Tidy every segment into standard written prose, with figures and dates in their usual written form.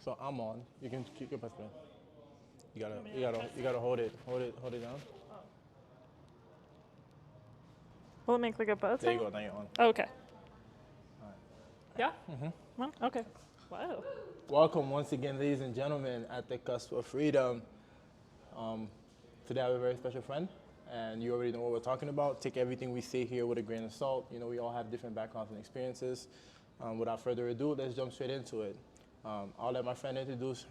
So I'm on. You can keep your press. You gotta hold it down. Will it make like a bow tie? There you go. Now you're on. Oh, okay. Yeah? Well, okay. Wow. Welcome once again, ladies and gentlemen, at the cusp of freedom. Today I have a very special friend, and you already know what we're talking about. Take everything we say here with a grain of salt. You know, we all have different backgrounds and experiences. Without further ado, let's jump straight into it. I'll let my friend introduce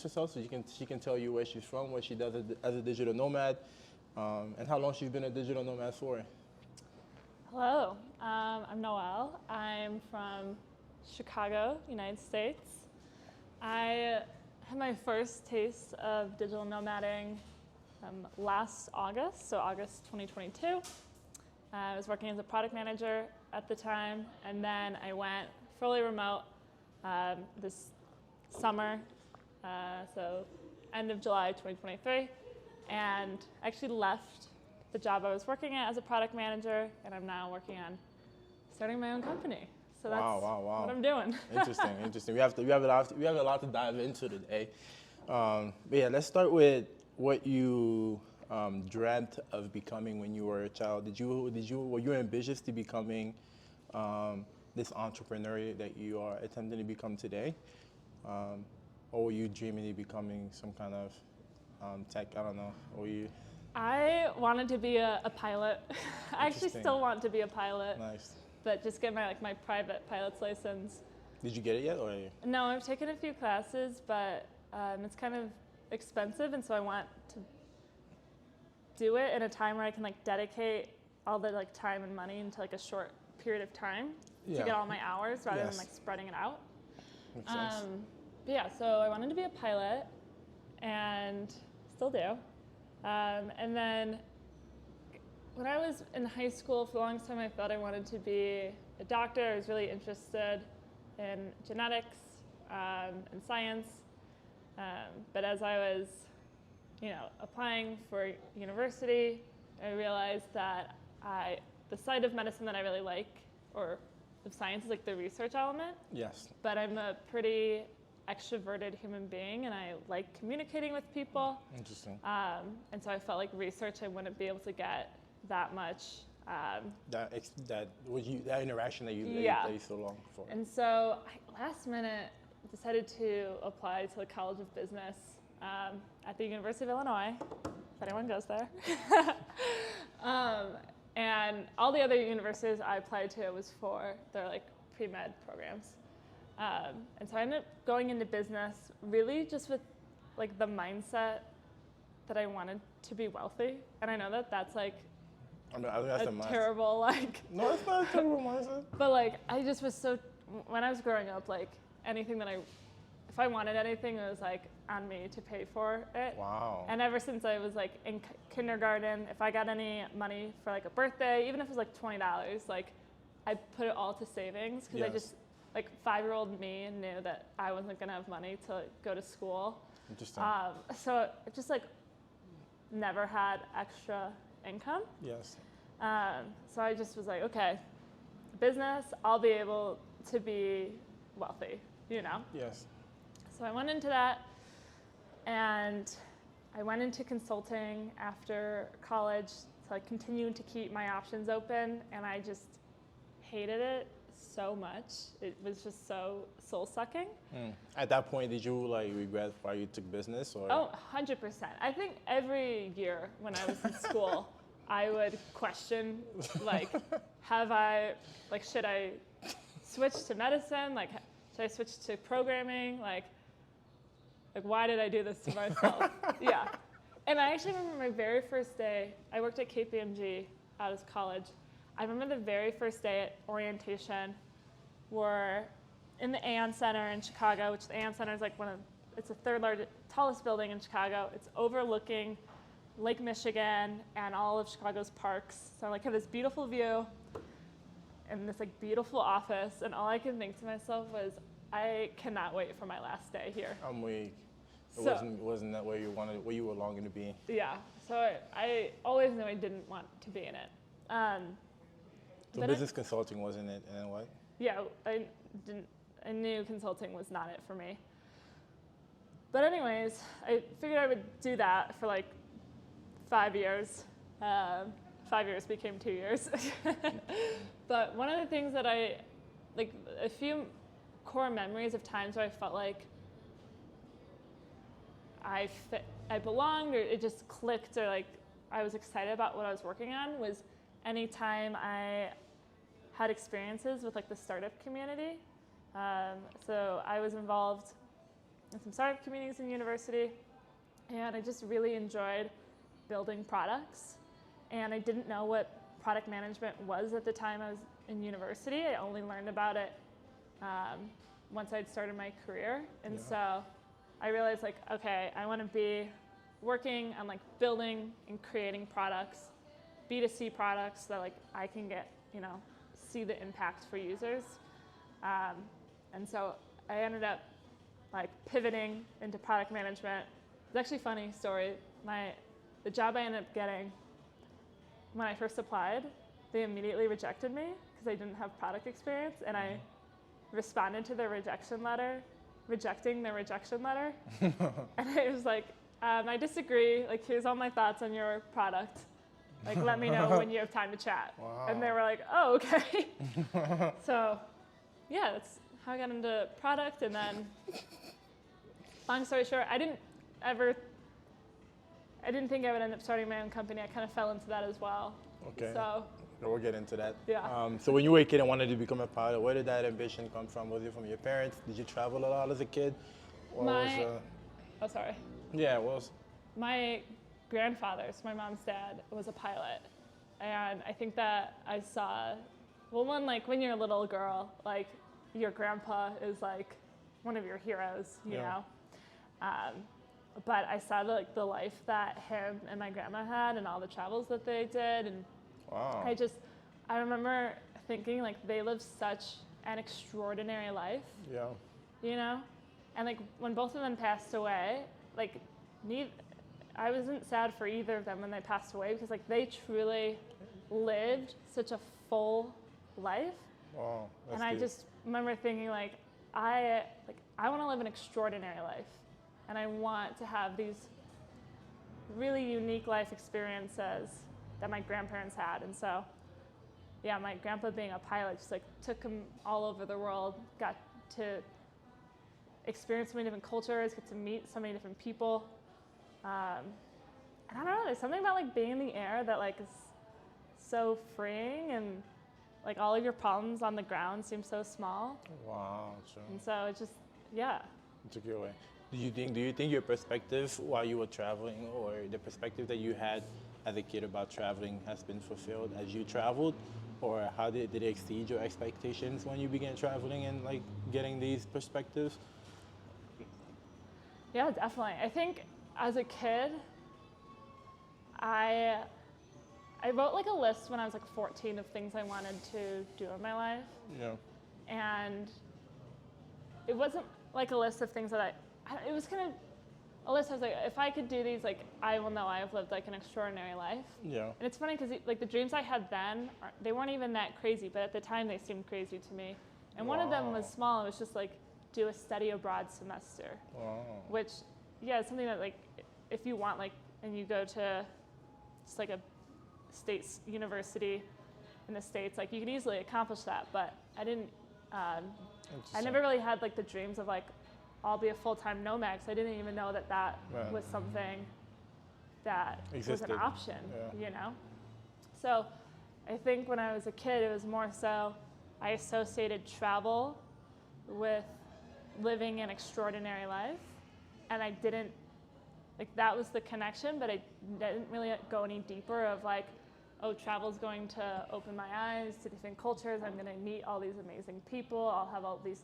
herself so she can tell you where she's from, what she does as a digital nomad, and how long she's been a digital nomad for. Hello, I'm Noel. I'm from Chicago, United States. I had my first taste of digital nomading last August, so August 2022. I was working as a product manager at the time, and then I went fully remote this summer, so end of July 2023, and actually left the job I was working at as a product manager, and I'm now working on starting my own company. So that's what I'm doing. Interesting. We have a lot to dive into today. But yeah, let's start with what you dreamt of becoming when you were a child. Were you ambitious to becoming this entrepreneur that you are attempting to become today, or were you dreaming of becoming some kind of tech? I don't know. I wanted to be a pilot. I actually still want to be a pilot. Nice. But just get my private pilot's license. Did you get it yet, or? No, I've taken a few classes, but it's kind of expensive, and so I want to do it in a time where I can dedicate all the time and money into a short period of time to get all my hours rather than spreading it out. Makes sense. But yeah, so I wanted to be a pilot, and still do. And then when I was in high school, for the longest time I thought I wanted to be a doctor. I was really interested in genetics and science. But as I was, applying for university, I realized that the side of medicine that I really like, or of science, is the research element. Yes. But I'm a pretty extroverted human being, and I like communicating with people. Interesting. And so I felt like research I wouldn't be able to get that much. That interaction that you so long for. And so I last minute decided to apply to the College of Business at the University of Illinois, if anyone goes there. And all the other universities I applied to was for their pre-med programs. And so I ended up going into business really just with the mindset that I wanted to be wealthy. And I know that that's I think that's a terrible No, it's not a terrible mindset. But I just was so, when I was growing up, anything that if I wanted anything, it was on me to pay for it. Wow. And ever since I was in kindergarten, if I got any money for a birthday, even if it was $20, I put it all to savings because I just 5-year-old me knew that I wasn't gonna have money to go to school. Interesting. So it just never had extra income. Yes. So I just was okay, business, I'll be able to be wealthy, Yes. So I went into that, and I went into consulting after college, so I continued to keep my options open, and I just hated it so much. It was just so soul-sucking. At that point, did you regret why you took business, or? Oh, 100%. I think every year when I was in school, I would question, have I, should I switch to medicine? Should I switch to programming? Why did I do this to myself? Yeah. And I actually remember my very first day, I worked at KPMG out of college. I remember the very first day at orientation, we're in the Aon Center in Chicago, which the Aon Center is it's the third largest, tallest building in Chicago. It's overlooking Lake Michigan and all of Chicago's parks. So I have this beautiful view in this beautiful office, and all I could think to myself was, I cannot wait for my last day here. I'm weak. Wasn't that where you were longing to be? Yeah. So I always knew I didn't want to be in it. So business consulting wasn't it, and what? Yeah, I didn't I knew consulting was not it for me. But anyways, I figured I would do that for like 5 years. 5 years became 2 years. But one of the things that like a few core memories of times where I felt like I belonged, or it just clicked, or like I was excited about what I was working on, was anytime I had experiences with like the startup community. So I was involved in some startup communities in university, and I just really enjoyed building products. And I didn't know what product management was at the time I was in university. I only learned about it once I'd started my career. And so I realized, like, okay, I want to be working on like building and creating products, B2C products that like I can get, see the impact for users. And so I ended up like pivoting into product management. It's actually a funny story. The job I ended up getting, when I first applied, they immediately rejected me because I didn't have product experience, and I responded to their rejection letter, rejecting their rejection letter. And I was like, I disagree. Like, here's all my thoughts on your product. Like, let me know when you have time to chat. Wow. And they were like, oh, okay. So, yeah, that's how I got into product. And then, long story short, I didn't think I would end up starting my own company. I kind of fell into that as well. Okay. So we'll get into that. Yeah. So when you were a kid and wanted to become a pilot, where did that ambition come from? Was it from your parents? Did you travel a lot as a kid? Oh, sorry. Yeah, it was. My grandfather, so my mom's dad, was a pilot. And I think that I saw, well, one, like when you're a little girl, like your grandpa is like one of your heroes, you know? But I saw the life that him and my grandma had and all the travels that they did. And wow. I remember thinking like they lived such an extraordinary life. Yeah. And like when both of them passed away, like I wasn't sad for either of them when they passed away, because like they truly lived such a full life. Wow. And I just remember thinking like I want to live an extraordinary life. And I want to have these really unique life experiences that my grandparents had. And so, yeah, my grandpa being a pilot just like took him all over the world, got to experience so many different cultures, get to meet so many different people. And I don't know, there's something about like being in the air that like is so freeing, and like all of your problems on the ground seem so small. Wow, true. And so it just, yeah. It took you away. Do you think your perspective while you were traveling, or the perspective that you had as a kid about traveling, has been fulfilled as you traveled? Or how did it exceed your expectations when you began traveling and like getting these perspectives? Yeah, definitely. I think as a kid, I wrote like a list when I was like 14 of things I wanted to do in my life. Yeah. And it wasn't like a list of things that it was kind of a list. I was like, if I could do these, like, I will know I have lived like an extraordinary life. Yeah. And it's funny because like the dreams I had then, they weren't even that crazy, but at the time they seemed crazy to me. And one of them was small. It was just like do a study abroad semester. Wow. Which, yeah, it's something that like if you want, like, and you go to just like a state university in the States, like you can easily accomplish that. But I didn't. I never really had like the dreams of like I'll be a full-time nomad, because I didn't even know that was something that was an option, So I think when I was a kid, it was more so I associated travel with living an extraordinary life, and I didn't, like that was the connection, but I didn't really go any deeper of like, oh, travel's going to open my eyes to different cultures, I'm gonna meet all these amazing people, I'll have all these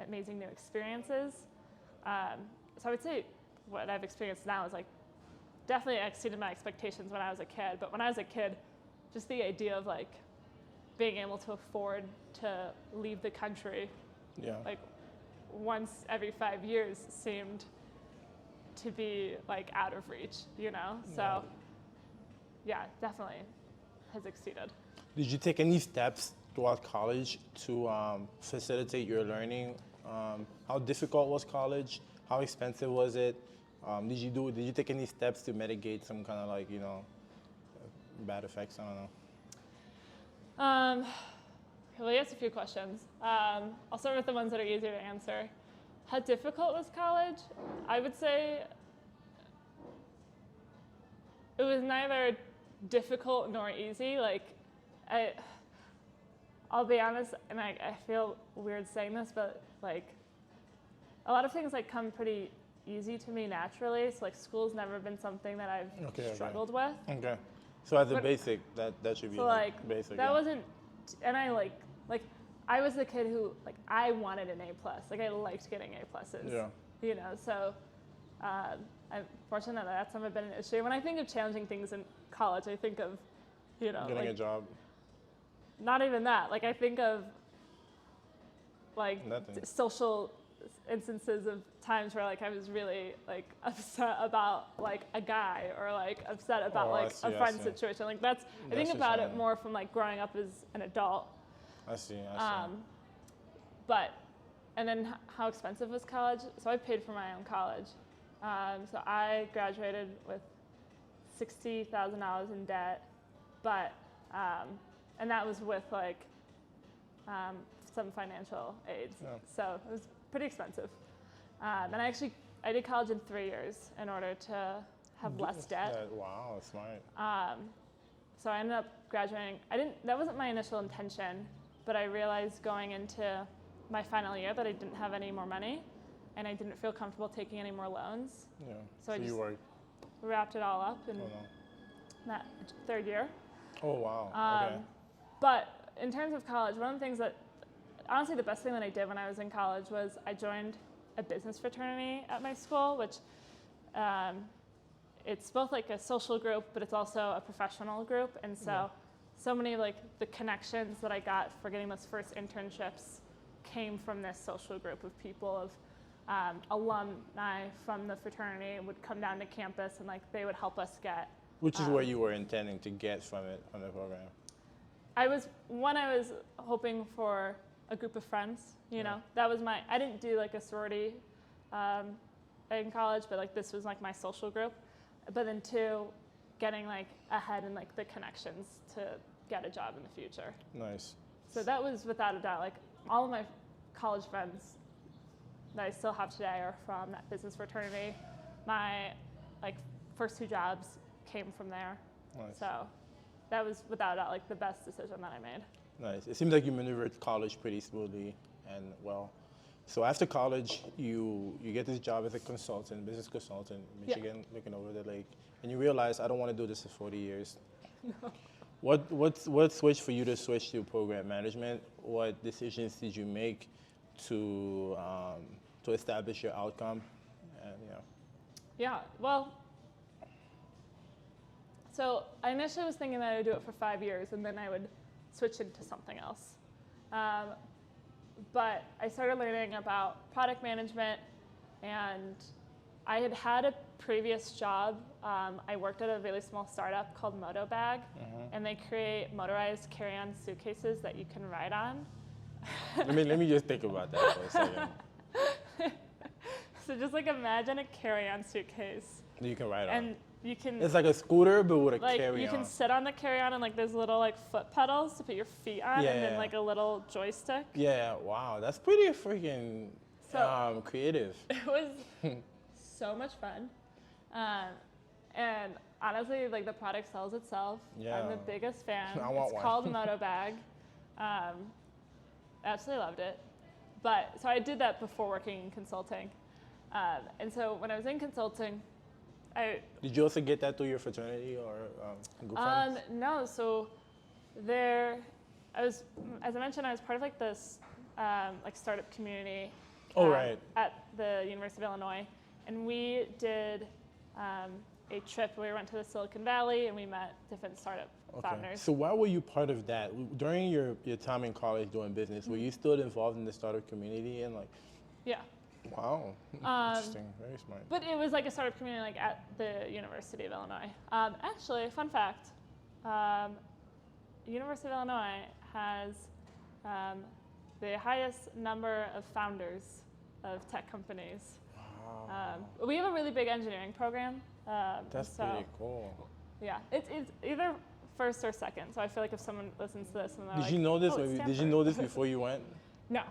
amazing new experiences. So I would say what I've experienced now is like definitely exceeded my expectations when I was a kid. But when I was a kid, just the idea of like being able to afford to leave the country, like once every 5 years seemed to be like out of reach, So yeah, definitely has exceeded. Did you take any steps throughout college to facilitate your learning How difficult was college? How expensive was it? Did you take any steps to mitigate some kind of like, bad effects? I don't know. Well, you asked a few questions. I'll start with the ones that are easier to answer. How difficult was college? I would say it was neither difficult nor easy. Like, I'll be honest, and I feel weird saying this, but like, a lot of things like come pretty easy to me naturally. So like, school's never been something that I've struggled with. Okay. So as a basic, that should be so like basic. That wasn't, and I like I was the kid who like I wanted an A plus. Like I liked getting A pluses. Yeah. So I'm fortunate that that's never been an issue. When I think of challenging things in college, I think of, getting a job. Not even that. Like I think of like social instances of times where like I was really like upset about like a guy or like upset about a friend's situation. Like I think about it more from like growing up as an adult. I see. But, and then how expensive was college? So I paid for my own college. So I graduated with $60,000 in debt, but, and that was with like some financial aids. Yeah. So it was pretty expensive. And I did college in 3 years in order to have less debt. Wow, that's smart. So I ended up graduating. That wasn't my initial intention, but I realized going into my final year that I didn't have any more money and I didn't feel comfortable taking any more loans. Yeah. So I just wrapped it all up in that third year. Oh, wow. Okay. But in terms of college, one of the things that, honestly, the best thing that I did when I was in college was I joined a business fraternity at my school, which it's both like a social group, but it's also a professional group. And so many of like the connections that I got for getting those first internships came from this social group of people, of alumni from the fraternity would come down to campus and like they would help us get. Which is what you were intending to get from the program? I was hoping for a group of friends, that was I didn't do like a sorority in college, but like this was like my social group. But then two, getting like ahead in like the connections to get a job in the future. Nice. So that was without a doubt, like all of my college friends that I still have today are from that business fraternity. My like first two jobs came from there. Nice. So that was without a doubt like the best decision that I made. Nice. It seems like you maneuvered college pretty smoothly and well. So after college, you get this job as a consultant, business consultant in Michigan, looking over the lake, and you realize I don't want to do this for 40 years. No. What switched for you to switch to program management? What decisions did you make to establish your outcome? And, Yeah. Well, so I initially was thinking that I would do it for 5 years and then I would switch into something else. But I started learning about product management, and I had a previous job. I worked at a really small startup called Motobag, and they create motorized carry-on suitcases that you can ride on. let me just think about that for a second. So just like imagine a carry-on suitcase. That you can ride on. And you can. It's like a scooter, but with a like, carry-on. You can sit on the carry-on and like there's little like foot pedals to put your feet on, and then like a little joystick. Yeah, wow, that's pretty freaking creative. It was so much fun, and honestly, like the product sells itself. Yeah. I'm the biggest fan. It's called Motobag. Absolutely loved it. But so I did that before working in consulting, and so when I was in consulting. Did you also get that through your fraternity or group friends? No, so as I mentioned, I was part of like this like startup community at the University of Illinois, and we did a trip where we went to the Silicon Valley and we met different startup founders. So why were you part of that? During your time in college doing business, were you still involved in the startup community and like? Yeah. Wow, interesting, very smart. But it was like a startup community like at the University of Illinois. Actually, fun fact, University of Illinois has the highest number of founders of tech companies. Wow. We have a really big engineering program. That's so, pretty cool. Yeah, it's either first or second. So I feel like if someone listens to this and they're Did you know this? oh, it's Did you Stanford." know this before you went? No,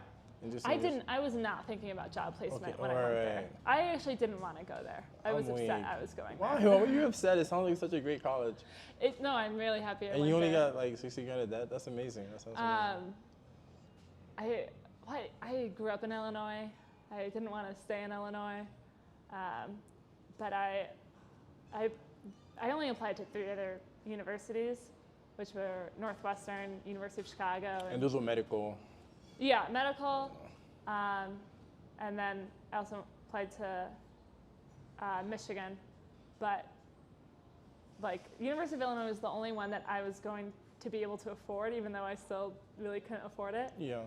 into I service? didn't. I was not thinking about job placement Okay, when I went there. alright. I actually didn't want to go there. I was I'm upset weak. I was going Why? there. Why were you upset? It sounds like such a great college. No, I'm really happy I And went you only there. got like 60 grand of debt? That's amazing. That sounds amazing. I grew up in Illinois. I didn't want to stay in Illinois, but I only applied to 3 other universities, which were Northwestern, University of Chicago, And those were medical. yeah, medical, and then I also applied to Michigan, but like University of Illinois was the only one that I was going to be able to afford, even though I still really couldn't afford it. Yeah.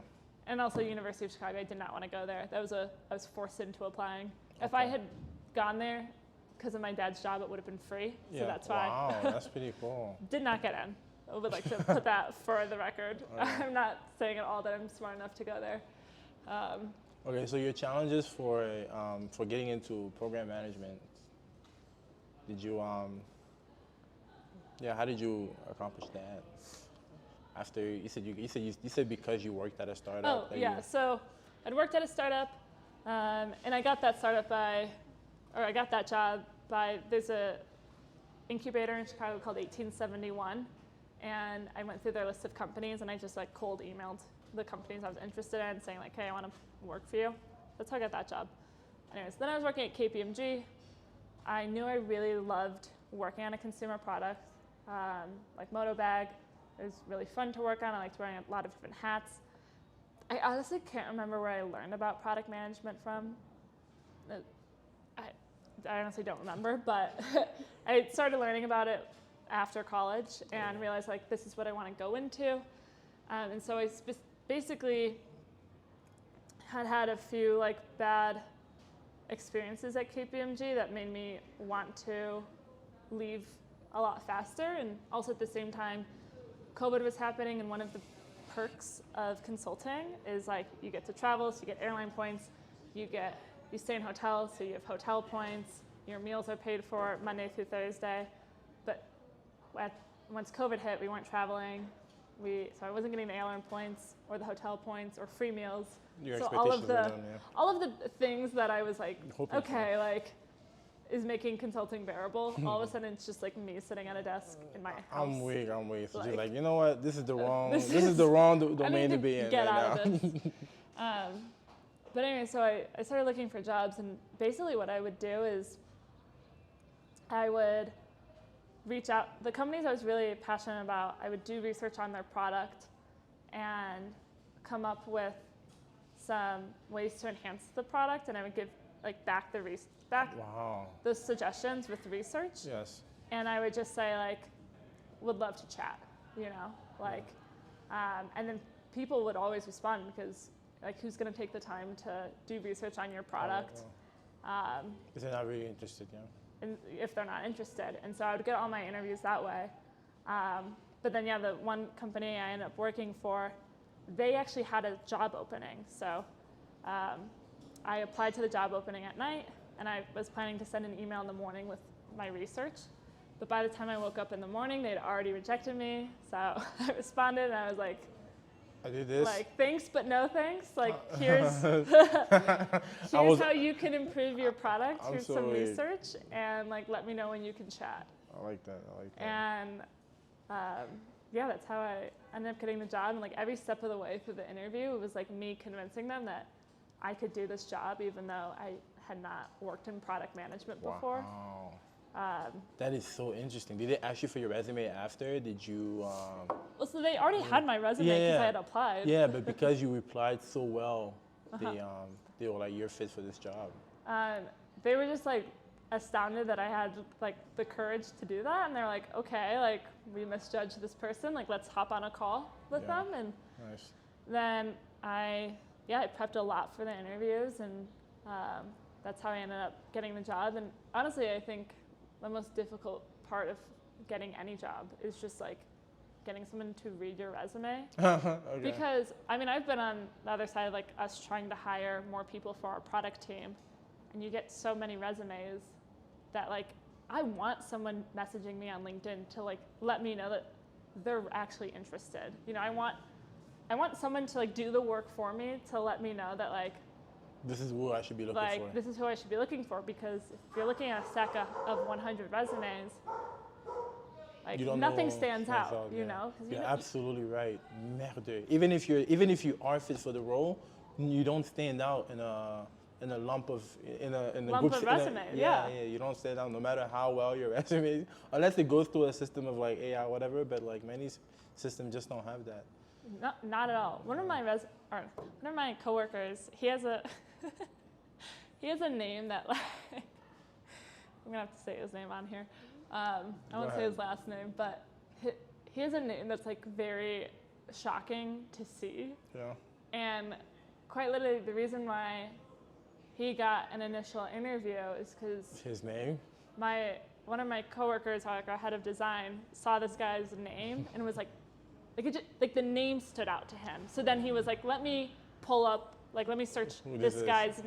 And also University of Chicago, I did not want to go there. I was forced into applying. If I Okay. had gone there because of my dad's job, it would have been free. So Yeah. that's why. Wow, that's pretty cool. Did not get in. I would like to put that for the record. Okay. I'm not saying at all that I'm smart enough to go there. Okay, so your challenges for getting into program management. Did you how did you accomplish that? After you said because you worked at a startup. Oh, that yeah. you- So I'd worked at a startup, and I got that startup I got that job by, there's a incubator in Chicago called 1871, and I went through their list of companies, and I just like cold emailed the companies I was interested in, saying like, hey, I want to work for you. That's how I got that job. Anyways, then I was working at KPMG. I knew I really loved working on a consumer product, like Motobag. It was really fun to work on. I liked wearing a lot of different hats. I honestly can't remember where I learned about product management from. I honestly don't remember, but I started learning about it after college and realized like this is what I want to go into. And so I basically had a few like bad experiences at KPMG that made me want to leave a lot faster. And also at the same time, COVID was happening, and one of the perks of consulting is like you get to travel, so you get airline points, you stay in hotels, so you have hotel points, your meals are paid for Monday through Thursday. But once COVID hit, we weren't traveling, so I wasn't getting the airline points or the hotel points or free meals. Your So expectations were done, yeah. all of the things that I was like, Hoping okay, like is making consulting bearable. All of a sudden, it's just like me sitting at a desk in my house. I'm weak. So Like- just like, you know what? This is the wrong. This This is is- the wrong I domain need to be in get right out now. of this. But anyway, so I started looking for jobs, and basically what I would do is I would reach out. The companies I was really passionate about, I would do research on their product and come up with some ways to enhance the product, and I would give like back Wow. the suggestions with research. Yes. And I would just say like, would love to chat, like, and then people would always respond because like, who's going to take the time to do research on your product? Because they're not really interested, yeah. And if they're not interested. And so I would get all my interviews that way. But then, the one company I ended up working for, they actually had a job opening. So I applied to the job opening at night, and I was planning to send an email in the morning with my research. But by the time I woke up in the morning, they'd already rejected me. So I responded, and I was like, I did this. thanks, but no thanks. Like, here's how you can improve your product. I'm Here's so some weak. research, and like, let me know when you can chat. I like that. And that's how I ended up getting the job. And like every step of the way through the interview, it was like me convincing them that I could do this job, even though I had not worked in product management before. Wow. That is so interesting. Did they ask you for your resume after? Did you? Well, so they already had my resume because I had applied. Yeah, but because you replied so well, they were like, "You're fit for this job." They were just like astounded that I had like the courage to do that, and they're like, "Okay, like we misjudged this person. Like let's hop on a call with them." And Nice. then I prepped a lot for the interviews, and that's how I ended up getting the job. And honestly, I think the most difficult part of getting any job is just like getting someone to read your resume. Okay. Because, I mean, I've been on the other side, like us trying to hire more people for our product team, and you get so many resumes that like, I want someone messaging me on LinkedIn to like, let me know that they're actually interested. You know, I want someone to like do the work for me to let me know that like, this is who I should be looking for. this is who I should be looking for, because if you're looking at a stack of 100 resumes, like You don't nothing know stands out, you yeah. know? 'Cause You're absolutely right. Merde. Even if you are fit for the role, you don't stand out in a lump of Lump group of resumes, yeah. You don't stand out no matter how well your resume is, unless it goes through a system of like AI whatever. But like many systems just don't have that. Not at all. One of my coworkers, he has a he has a name that like I'm gonna have to say his name on here. I won't say his last name, but he has a name that's like very shocking to see. Yeah. And quite literally, the reason why he got an initial interview is because His name? one of my coworkers, like our head of design, saw this guy's name and was like the name stood out to him. So then he was like, let me search this guy's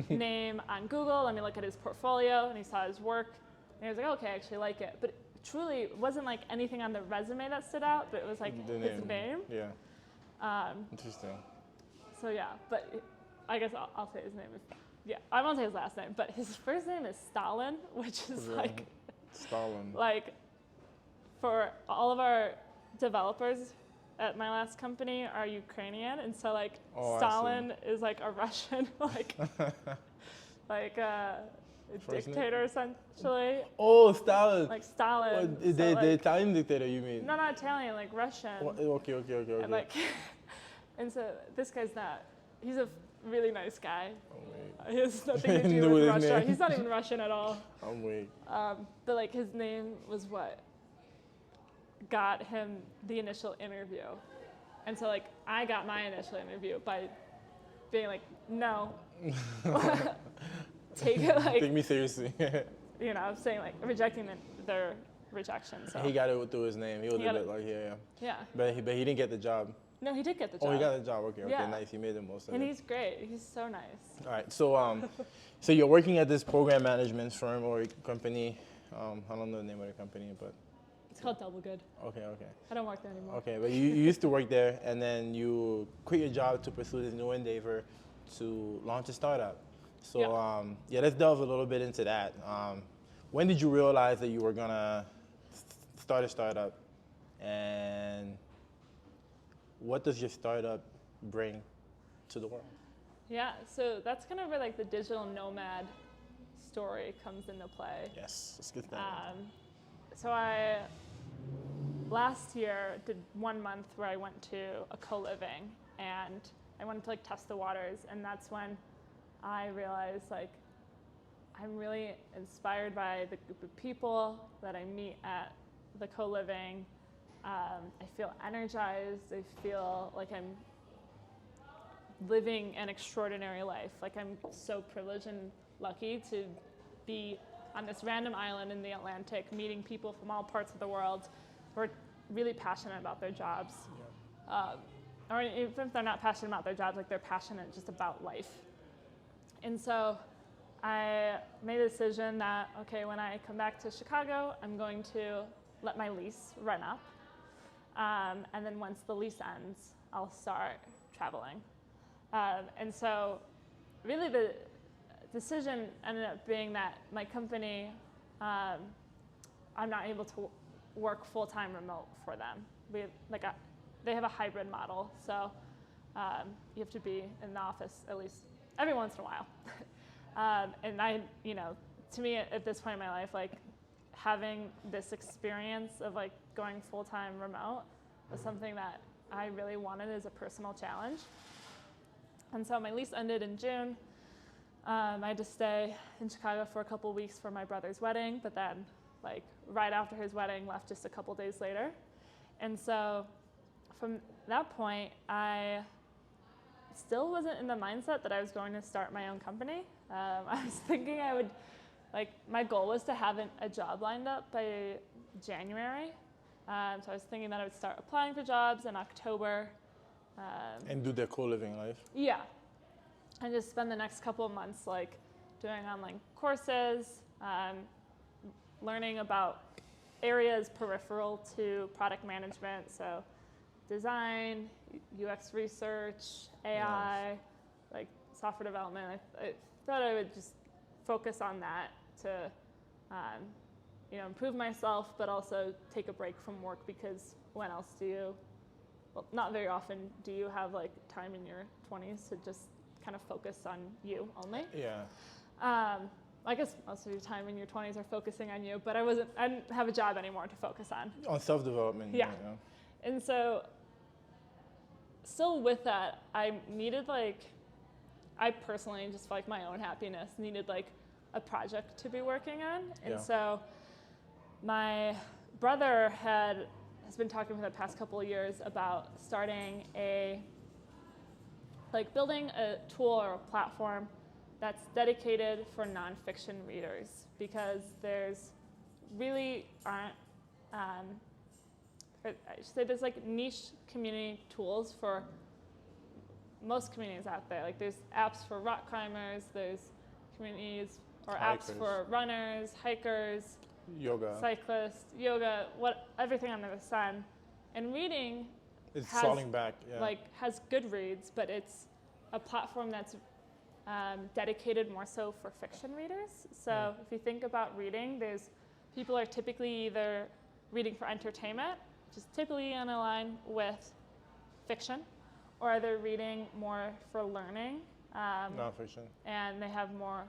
name on Google. Let me look at his portfolio, and he saw his work, and he was like, okay, I actually like it. But truly, it wasn't like anything on the resume that stood out, but it was like his name. Yeah. Interesting. So yeah, but I guess I'll say his name. I won't say his last name, but his first name is Stalin, which is like Stalin. Like for all of our developers at my last company are Ukrainian, and so like Stalin is like a Russian like a dictator essentially. Oh, Stalin. Like Stalin. The Italian dictator, you mean? No, not Italian, like Russian. Okay. And like, and so this guy's not. He's a really nice guy. He has nothing to do with Russia. He's not even Russian at all. I'm weak. But like his name was what got him the initial interview. And so like I got my initial interview by being like, no. Take it like, take me seriously. You know, saying like rejecting their rejection. So he got it through his name. He was a bit like, yeah. But he didn't get the job. No, he did get the job. Oh, he got the job. Okay, yeah. Nice. He made the most of it. And he's great. He's so nice. All right. So, so you're working at this program management firm or company. I don't know the name of the company, but it's called Double Good. Okay. I don't work there anymore. Okay, but you used to work there, and then you quit your job to pursue this new endeavor to launch a startup. So, let's delve a little bit into that. When did you realize that you were gonna start a startup, and what does your startup bring to the world? Yeah, so that's kind of where like the digital nomad story comes into play. Yes, let's get that. So I last year did 1 month where I went to a co-living, and I wanted to like test the waters, and that's when I realized like I'm really inspired by the group of people that I meet at the co-living. I feel energized. I feel like I'm living an extraordinary life. Like I'm so privileged and lucky to be on this random island in the Atlantic, meeting people from all parts of the world who are really passionate about their jobs. Yeah. Or even if they're not passionate about their jobs, like they're passionate just about life. And so I made a decision that, okay, when I come back to Chicago, I'm going to let my lease run up. And then once the lease ends, I'll start traveling. And so really the decision ended up being that my company, I'm not able to work full-time remote for them. They have a hybrid model, so you have to be in the office at least every once in a while. And I, to me at this point in my life, like having this experience of like going full-time remote was something that I really wanted as a personal challenge. And so my lease ended in June. I had to stay in Chicago for a couple weeks for my brother's wedding, but then like right after his wedding, left just a couple days later. And so from that point, I still wasn't in the mindset that I was going to start my own company. I was thinking I would, my goal was to have a job lined up by January. So I was thinking that I would start applying for jobs in October. And do the co-living life. Yeah. And just spend the next couple of months like doing online courses, learning about areas peripheral to product management. So design, UX research, AI, like software development. I thought I would just focus on that to improve myself, but also take a break from work, because when else do you, well, not very often do you have like time in your 20s to just kind of focus on you only. Yeah. I guess most of your time in your 20s are focusing on you, but I didn't have a job anymore to focus on. On self-development. Yeah. And so still with that, I personally, just for like my own happiness, needed like a project to be working on. And so my brother has been talking for the past couple of years about starting building a tool or a platform that's dedicated for nonfiction readers, because there's really aren't, I should say there's like niche community tools for most communities out there. Like there's apps for rock climbers, there's communities or Hikers. apps for runners, hikers, Yoga. cyclists, yoga, everything under the sun. And reading It's falling back. Yeah. has good reads, but it's a platform that's dedicated more so for fiction readers. So if you think about reading, people are typically either reading for entertainment, which is typically on a line with fiction, or they're reading more for learning. Nonfiction. And they have more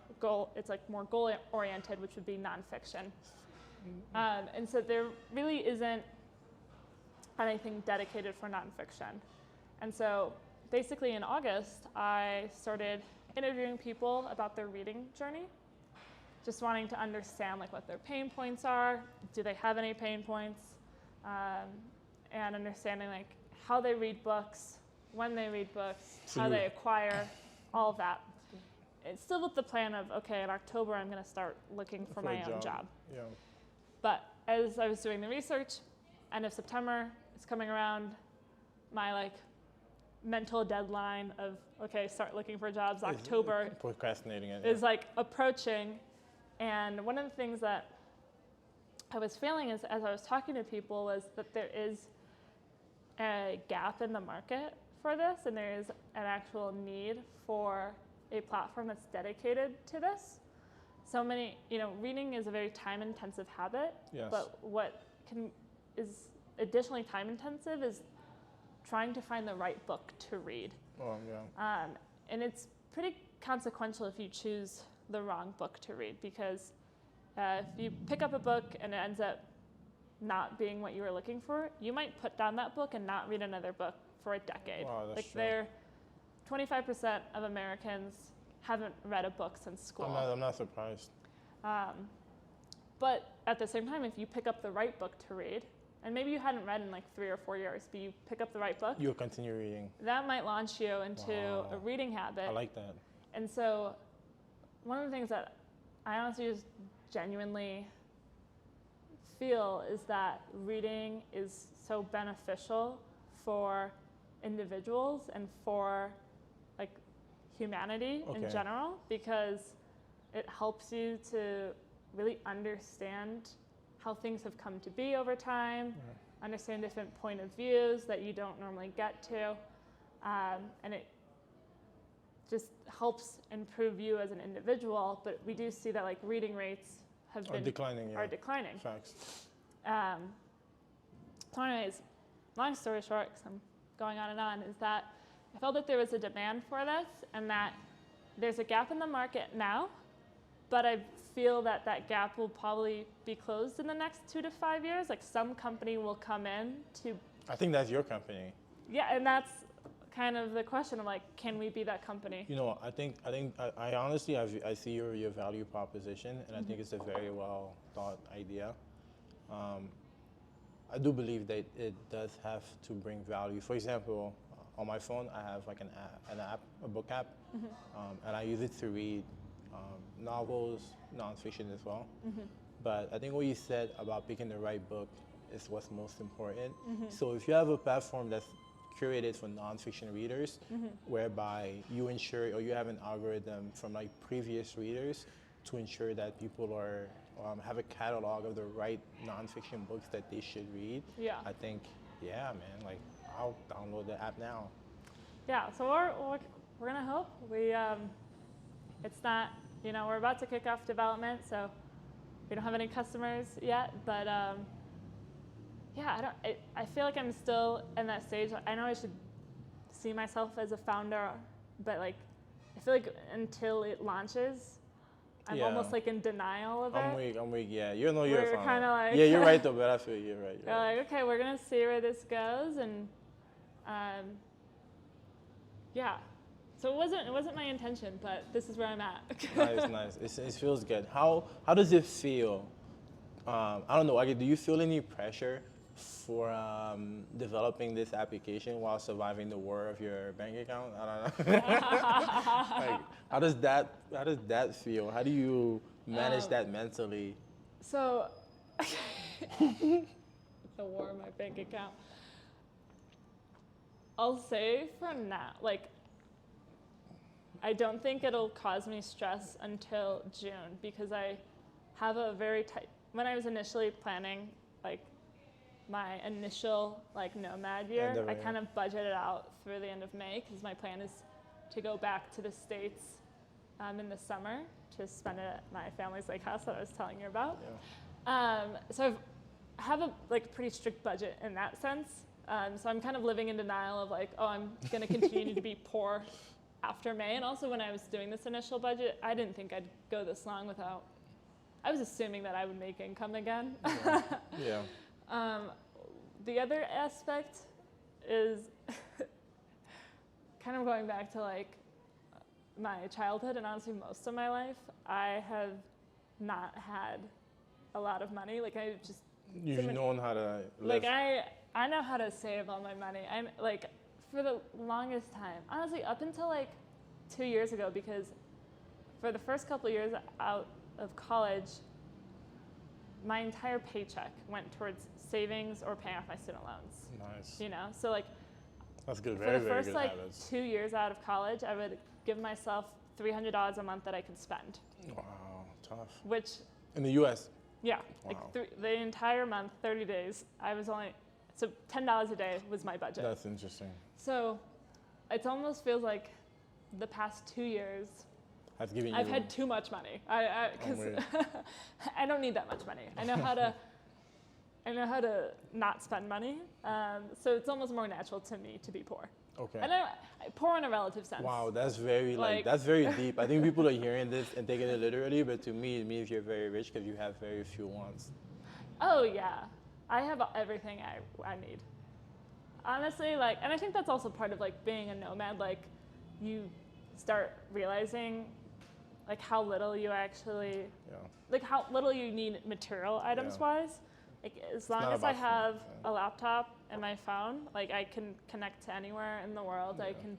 more goal-oriented, which would be nonfiction. And so there really isn't anything dedicated for nonfiction. And so basically in August, I started interviewing people about their reading journey, just wanting to understand like what their pain points are, do they have any pain points, and understanding like how they read books, when they read books, how they acquire, all of that. It's still with the plan of, okay, in October I'm going to start looking for my own job. Yeah. But as I was doing the research, end of September is coming around, my mental deadline of, okay, start looking for jobs, October Procrastinating it. is approaching. And one of the things that I was feeling as I was talking to people was that there is a gap in the market for this, and there is an actual need for a platform that's dedicated to this. So many, reading is a very time-intensive habit, but what is additionally time-intensive is trying to find the right book to read. Oh, yeah. And it's pretty consequential if you choose the wrong book to read, because if you pick up a book and it ends up not being what you were looking for, you might put down that book and not read another book for a decade. Wow, that's true. 25% of Americans haven't read a book since school. I'm not surprised. But at the same time, if you pick up the right book to read, and maybe you hadn't read in 3 or 4 years, but you pick up the right book, You'll continue reading. that might launch you into a reading habit. I like that. And so one of the things that I honestly just genuinely feel is that reading is so beneficial for individuals and for humanity in general, because it helps you to really understand how things have come to be over time, understand different point of views that you don't normally get to, and it just helps improve you as an individual. But we do see that reading rates are declining. Facts. So anyways, long story short, because I'm going on and on, is that I felt that there was a demand for this, and that there's a gap in the market now, but I feel that that gap will probably be closed in the next 2 to 5 years. Some company will come in to... I think that's your company. Yeah, and that's kind of the question of can we be that company? I honestly, I see your value proposition, and I think it's a very well thought idea. I do believe that it does have to bring value. For example, on my phone, I have a book app, and I use it to read novels, nonfiction as well. But I think what you said about picking the right book is what's most important. So if you have a platform that's curated for nonfiction readers, whereby you ensure or you have an algorithm from like previous readers to ensure that people are have a catalog of the right nonfiction books that they should read. Yeah. I think, yeah, man, like I'll download the app now. Yeah, so we're gonna hope it's not, we're about to kick off development, so we don't have any customers yet, but yeah, I feel like I'm still in that stage. I know I should see myself as a founder, but like I feel like until it launches, I'm almost like in denial of it. I'm weak. Yeah, you're a We're founder. kind of like Yeah, you're right though, but I feel you're right. We're like, okay, we're gonna see where this goes, and yeah. So it wasn't my intention, but this is where I'm at. Nice. It feels good. How does it feel? I don't know. Like, do you feel any pressure for developing this application while surviving the war of your bank account? I don't know. Like, how does that feel? How do you manage that mentally? So, the war of my bank account. I'll say for now, like, I don't think it'll cause me stress until June, because I have a very tight, when I was initially planning, like, my initial, like, Nomad year, I kind of budgeted out through the end of May, because my plan is to go back to the States in the summer to spend it at my family's lake house that I was telling you about. Yeah. So I have a, like, pretty strict budget in that sense. So I'm kind of living in denial of like, oh, I'm going to continue to be poor after May. And also when I was doing this initial budget, I didn't think I'd go this long without, I was assuming that I would make income again. Yeah. The other aspect is kind of going back to like my childhood and honestly most of my life, I have not had a lot of money. Like I just... You've known how to live. Like I know how to save all my money. I'm like, for the longest time, honestly, up until like 2 years ago, because for the first couple of years out of college, my entire paycheck went towards savings or paying off my student loans. Nice. You know, so like, that's good. For Very, the very first good like habits. 2 years out of college, I would give myself $300 a month that I could spend. Wow, tough. Which, in the U.S. yeah, Wow. like the entire month, 30 days, I was only, so $10 a day was my budget. That's interesting. So it almost feels like the past 2 years, I've had too much money. Because I don't need that much money. I know how to not spend money. So it's almost more natural to me to be poor. Okay. And I poor in a relative sense. Wow, that's very that's very deep. I think people are hearing this and taking it literally, but to me, it means you're very rich because you have very few wants. Oh yeah, I have everything I need. Honestly, like, and I think that's also part of like being a nomad. Like, you start realizing like how little you actually, like how little you need material items wise. Like as long as I have a laptop and my phone, like I can connect to anywhere in the world. Yeah. I can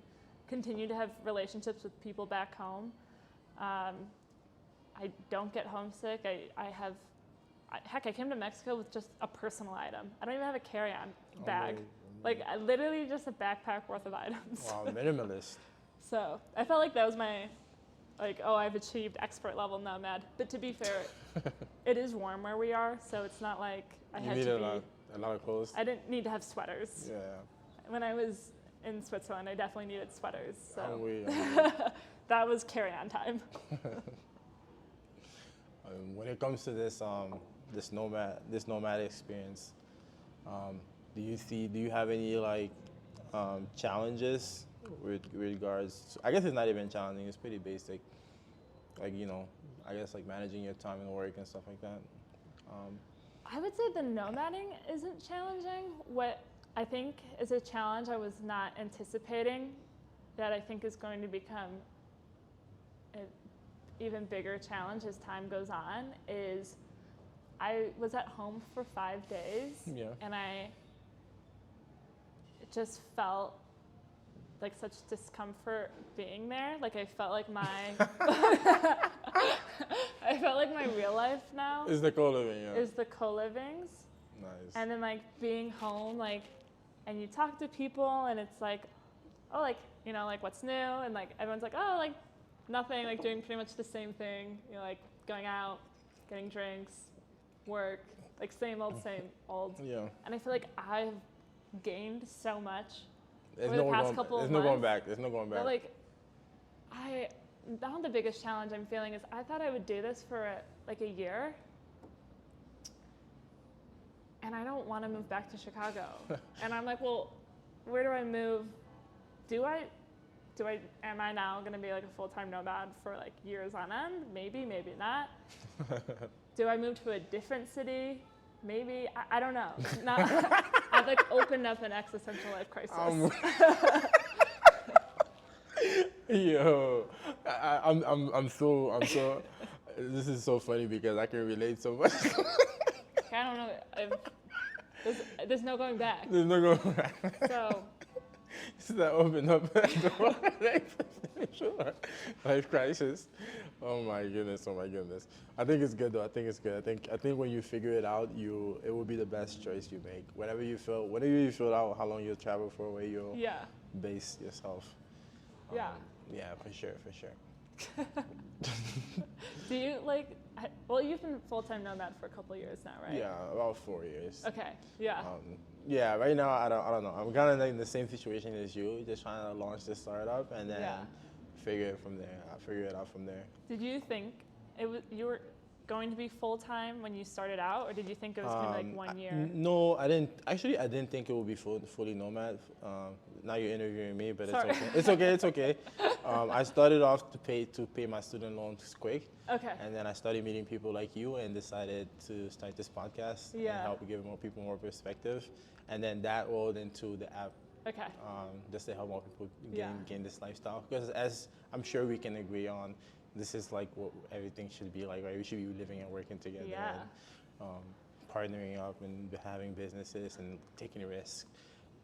continue to have relationships with people back home. I don't get homesick. Heck, I came to Mexico with just a personal item. I don't even have a carry-on bag. Like literally just a backpack worth of items. Wow, minimalist. So I felt like that was my, like, oh, I've achieved expert level nomad. But to be fair, it is warm where we are, so it's not like I had to be. A lot of clothes. I didn't need to have sweaters. Yeah. When I was in Switzerland, I definitely needed sweaters. So that was carry-on time. When it comes to this this nomad experience, do you have any like challenges with regards to, I guess it's not even challenging, it's pretty basic, like, I guess like managing your time and work and stuff like that? I would say the nomading isn't challenging. What I think is a challenge I was not anticipating that I think is going to become an even bigger challenge as time goes on is I was at home for 5 days and I just felt like such discomfort being there. Like I felt like my real life now is the co-living. Is the co-livings. Nice. And then like being home, like, and you talk to people and it's like, oh, like, you know, like what's new? And like everyone's like, oh, like nothing, like doing pretty much the same thing. You know, like going out, getting drinks, work, like same old, same old. Yeah. And I feel like I've gained so much There's over the past couple of there's months. no going back. There's no going back. But like, now the biggest challenge I'm feeling is I thought I would do this for like a year. And I don't want to move back to Chicago. And I'm like, well, where do I move? Am I now going to be like a full-time nomad for like years on end? Maybe, maybe not. Do I move to a different city? Maybe, I don't know. I've like opened up an existential life crisis. Yo, I'm so, this is so funny because I can relate so much. I don't know. There's no going back. There's no going back. So. This is that open up life crisis. Oh my goodness. I think it's good though. I think it's good. I think when you figure it out, it will be the best choice you make. Whenever you feel out how long you'll travel for, where you'll base yourself. Yeah, for sure. Do you like? Well, you've been full-time nomad for a couple of years now, right? Yeah, about 4 years. Okay. Yeah. Yeah, right now I don't know. I'm kind of like in the same situation as you, just trying to launch this startup and then figure it from there. I'll figure it out from there. Did you think you were going to be full-time when you started out, or did you think it was going to be like 1 year? No, I didn't. Actually, I didn't think it would be fully nomad. Now you're interviewing me, but Sorry. it's okay. It's okay. I started off to pay my student loans quick. Okay. And then I started meeting people like you and decided to start this podcast and help give more people more perspective. And then that rolled into the app. Okay. Just to help more people gain this lifestyle. Because as I'm sure we can agree on, this is like what everything should be like, right? We should be living and working together and partnering up and having businesses and taking risks,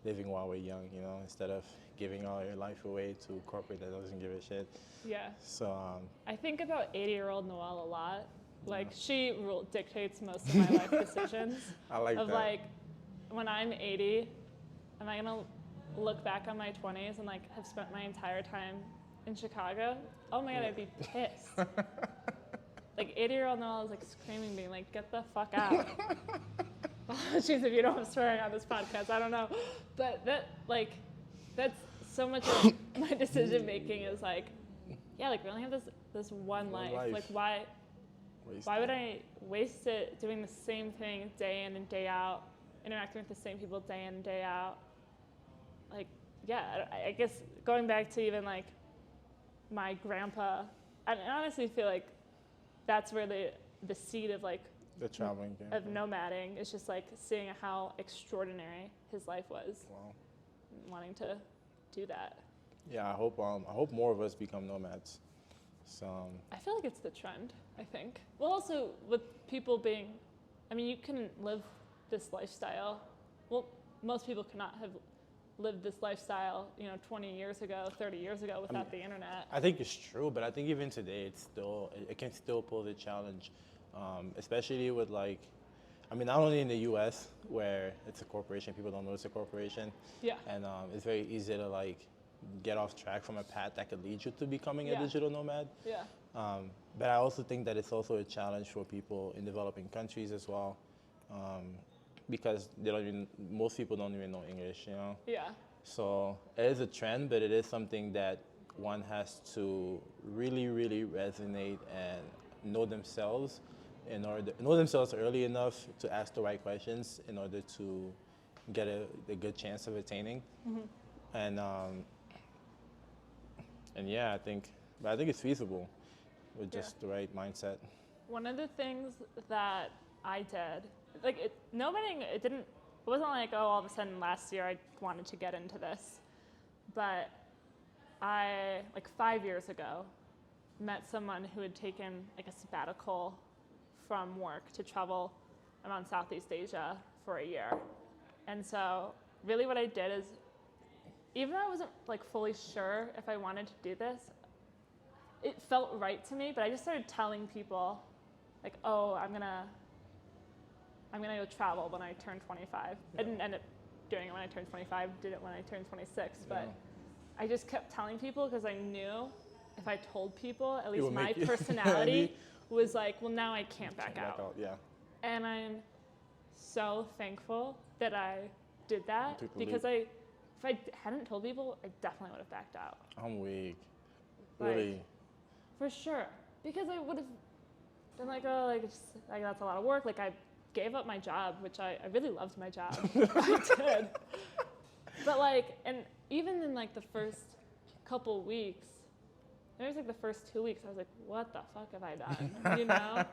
living while we're young, you know, instead of giving all your life away to corporate that doesn't give a shit. Yeah. So I think about 80-year-old Noel a lot. Like she dictates most of my life decisions. I like that. Like when I'm 80, am I gonna look back on my 20s and like have spent my entire time in Chicago? Oh my God, I'd be pissed. Like 80-year-old Noel is like screaming, being like, "Get the fuck out!" Apologies if you don't have swearing on this podcast. I don't know, but that's so much of my decision making is like, like we only have this one life. Like why would I waste it doing the same thing day in and day out, interacting with the same people day in and day out? Like, I guess going back to even like my grandpa, I honestly feel like that's where the seed of like the traveling game of nomading is just like seeing how extraordinary his life was. Wow. Wanting to do that. Yeah, I hope more of us become nomads. So I feel like it's the trend, I think. Well, also with people being, I mean, you can live this lifestyle. Well, most people cannot have lived this lifestyle, 20 years ago, 30 years ago without the internet. I think it's true, but I think even today it can still pull the challenge, especially with like, I mean, not only in the U.S. where it's a corporation, people don't know it's a corporation. Yeah. And it's very easy to like get off track from a path that could lead you to becoming a digital nomad. Yeah. But I also think that it's also a challenge for people in developing countries as well, because most people don't even know English, Yeah. So it is a trend, but it is something that one has to really, really resonate and know themselves early enough to ask the right questions in order to get a good chance of attaining. Mm-hmm. And yeah, I think it's feasible with just the right mindset. One of the things that I did, like nomading, it wasn't like, oh, all of a sudden last year I wanted to get into this, but I, like 5 years ago, met someone who had taken like a sabbatical from work to travel around Southeast Asia for a year. And so really what I did is, even though I wasn't like fully sure if I wanted to do this, it felt right to me, but I just started telling people like, oh, I'm gonna I'm going to go travel when I turn 25. I didn't end up doing it when I turned 25, did it when I turned 26, but I just kept telling people because I knew if I told people, at least my personality was like, well, now I can't back out. Yeah. And I'm so thankful that I did that because if I hadn't told people, I definitely would have backed out. I'm weak. Like, Really? For sure. Because I would have been like, oh, like, it's just, like that's a lot of work. Like I gave up my job, which I really loved my job. I did. But like, and even in like the first couple weeks, there was like the first 2 weeks, I was like, what the fuck have I done? You know?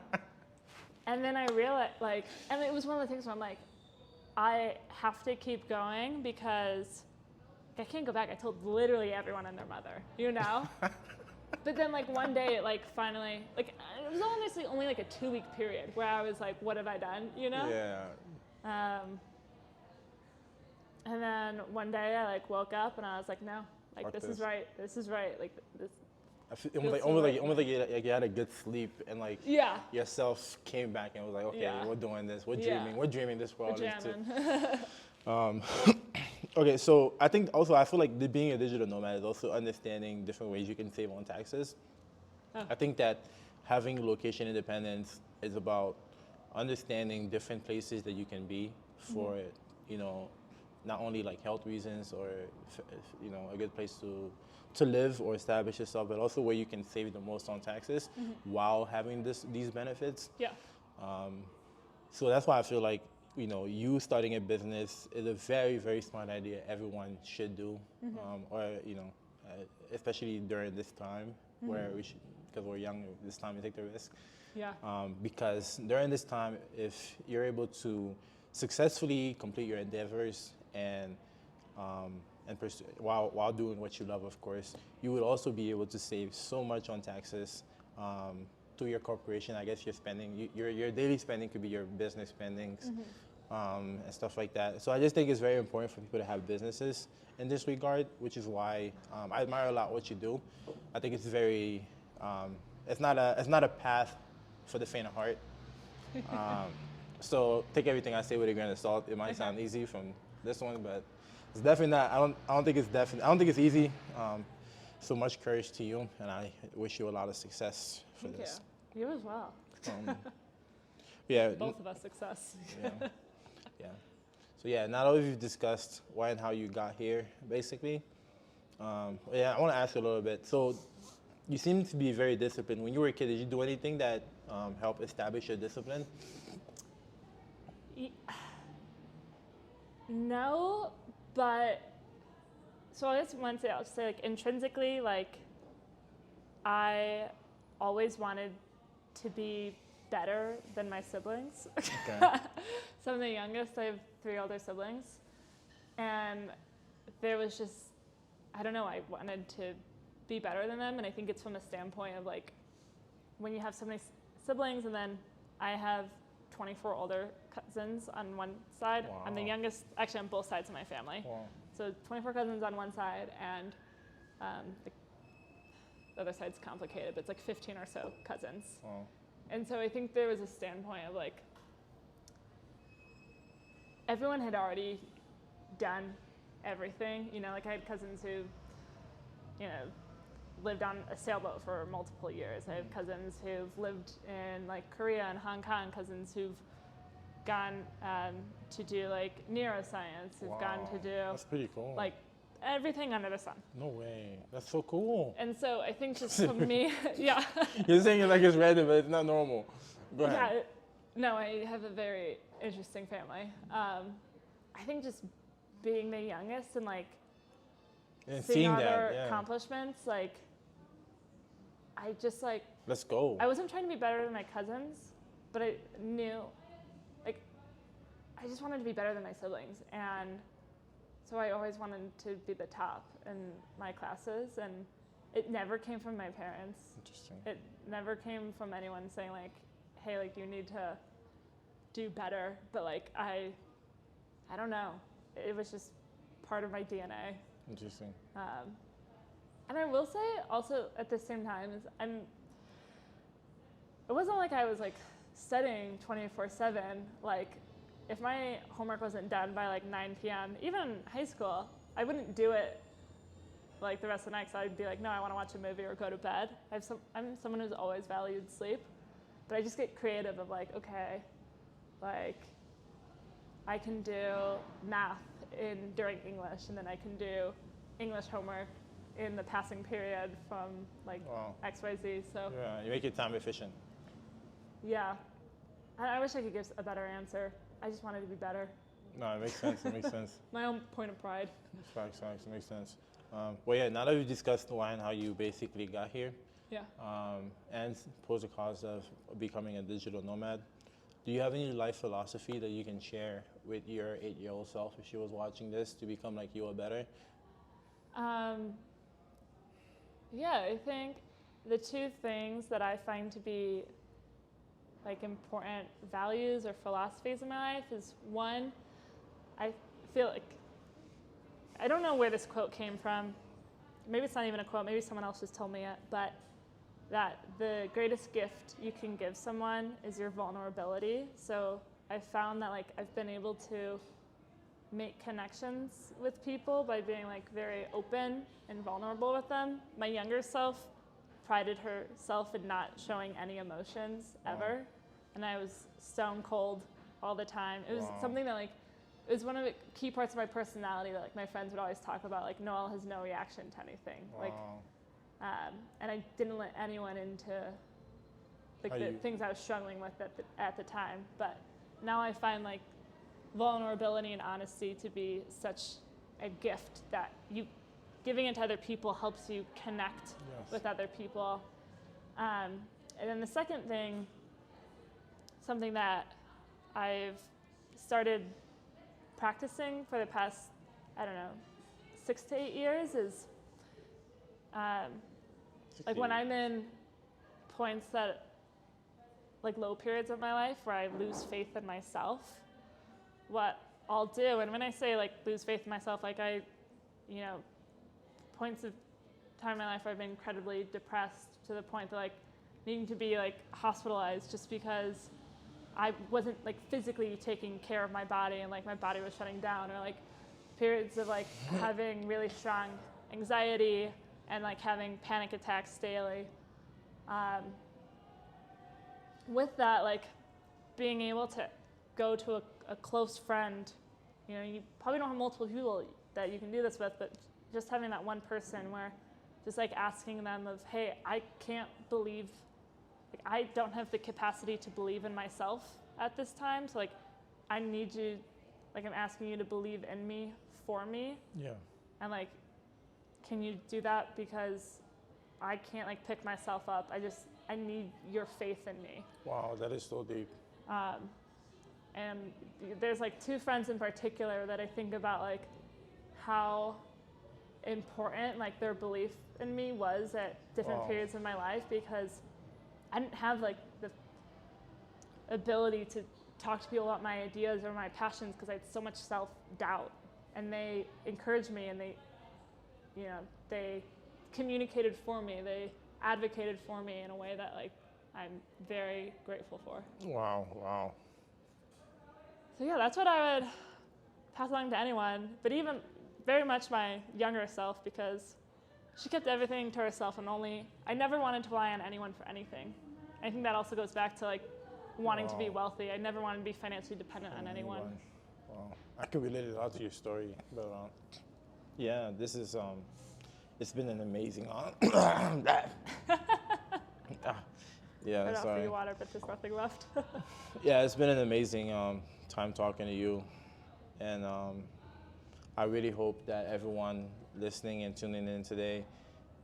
And then I realized, like, and it was one of the things where I'm like, I have to keep going because I can't go back. I told literally everyone and their mother, you know? But then like one day, like finally, like it was honestly only like a 2-week period where I was like, what have I done, you know? Yeah. And then one day I like woke up and I was like, no, like this is right, like this. Almost like you had a good sleep and like Yeah. yourself came back and was like, okay, we're doing this, we're dreaming this for all this too. Okay, so I feel like being a digital nomad is also understanding different ways you can save on taxes. I think that having location independence is about understanding different places that you can be for, you know, not only like health reasons or, you know, a good place to live or establish yourself, but also where you can save the most on taxes while having these benefits. Yeah. So that's why I feel like, you know, you starting a business is a very, very smart idea everyone should do, or, you know, especially during this time where we should, because we're young, this time we take the risk. Yeah. Because during this time, if you're able to successfully complete your endeavors and pursue, while doing what you love, of course, you would also be able to save so much on taxes through your corporation. I guess your spending, your daily spending could be your business spendings and stuff like that. So I just think it's very important for people to have businesses in this regard, which is why I admire a lot what you do. I think it's very, it's not a path for the faint of heart. So take everything I say with a grain of salt. It might sound easy from this one, but it's definitely not. I don't think it's easy. So much courage to you, and I wish you a lot of success for Thank this. You as well. Yeah. Both of us success. Yeah. Yeah. So yeah, now that we've discussed why and how you got here, basically, I want to ask you a little bit. So you seem to be very disciplined. When you were a kid, did you do anything that helped establish your discipline? No, but so I guess I'll say like intrinsically, like I always wanted to be better than my siblings. Okay. So I'm the youngest. I have 3 older siblings, and there was just, I don't know, I wanted to be better than them, and I think it's from a standpoint of like when you have so many siblings, and then I have 24 older cousins on one side. Wow. I'm the youngest, actually on both sides of my family. Wow. So 24 cousins on one side, and the other side's complicated, but it's like 15 or so cousins. Wow. And so I think there was a standpoint of like, everyone had already done everything. You know, like I had cousins who, you know, lived on a sailboat for multiple years. I have cousins who've lived in like Korea and Hong Kong, cousins who've gone to do like neuroscience, who've gone to do That's pretty cool. like everything under the sun. No way. That's so cool. And so I think just for me, yeah. You're saying it like it's random, but it's not normal. Go ahead. Yeah, no, I have a very interesting family. I think just being the youngest and like seeing other accomplishments, like I just like, let's go. I wasn't trying to be better than my cousins, but I knew, like, I just wanted to be better than my siblings. And so I always wanted to be the top in my classes, and it never came from my parents. Interesting. It never came from anyone saying like, hey, like you need to do better. But like, I don't know. It was just part of my DNA. Interesting. And I will say also at the same time, it wasn't like I was like studying 24/7. Like if my homework wasn't done by like 9 p.m., even in high school, I wouldn't do it like the rest of the night. So I'd be like, no, I want to watch a movie or go to bed. I'm someone who's always valued sleep, but I just get creative of like, okay, like I can do math during English, and then I can do English homework in the passing period from like XYZ. So yeah, you make your time efficient. yeah, I wish I could give a better answer. I just wanted to be better. No, it makes sense. It makes sense. My own point of pride. Facts. It makes sense. Well, yeah. Now that we've discussed why and how you basically got here, Yeah. and pros and cons of becoming a digital nomad, do you have any life philosophy that you can share with your 8-year-old self if she was watching this to become like you or better? Yeah, I think the two things that I find to be like important values or philosophies in my life is one, I feel like, I don't know where this quote came from. Maybe it's not even a quote, maybe someone else just told me it, but that the greatest gift you can give someone is your vulnerability. So I found that like I've been able to make connections with people by being like very open and vulnerable with them. My younger self prided herself in not showing any emotions ever, and I was stone cold all the time. It was something that like, it was one of the key parts of my personality that like my friends would always talk about, like Noel has no reaction to anything. Like, and I didn't let anyone into like the things I was struggling with at the time. But now I find like vulnerability and honesty to be such a gift that giving it to other people helps you connect with other people. And then the second thing, something that I've started practicing for the past, 6 to 8 years is like when I'm in points that, like low periods of my life where I lose faith in myself, what I'll do, and when I say like lose faith in myself, like points of time in my life where I've been incredibly depressed to the point that like needing to be like hospitalized just because I wasn't like physically taking care of my body and like my body was shutting down, or like periods of like having really strong anxiety and like having panic attacks daily. With that, like being able to go to a close friend, you probably don't have multiple people that you can do this with, but just having that one person where just like asking them of, hey, I can't believe, like I don't have the capacity to believe in myself at this time, so like I need you, like I'm asking you to believe in me for me. Yeah. And like, can you do that because I can't like pick myself up. I need your faith in me. Wow, that is so deep. And there's like two friends in particular that I think about like how important like their belief in me was at different periods of my life, because I didn't have like the ability to talk to people about my ideas or my passions because I had so much self-doubt, and they encouraged me, and they communicated for me, they advocated for me in a way that like I'm very grateful for. Wow. So yeah, that's what I would pass along to anyone, but even very much my younger self, because she kept everything to herself, and I never wanted to rely on anyone for anything. I think that also goes back to like wanting to be wealthy. I never wanted to be financially dependent on anyone. Wow, I could relate a lot to your story, but yeah, this is it's been an amazing yeah, I'd sorry. offer you water, but there's nothing left. Yeah, it's been an amazing time talking to you, and I really hope that everyone listening and tuning in today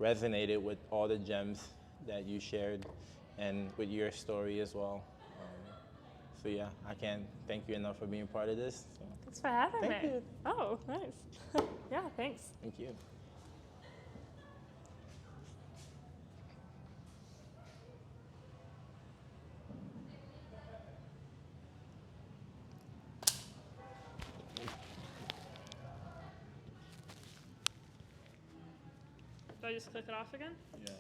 resonated with all the gems that you shared and with your story as well. So yeah, I can't thank you enough for being part of this. So. Thanks for having me. Thank you. Oh, nice. Yeah, thanks. Thank you. Do I just click it off again? Yeah.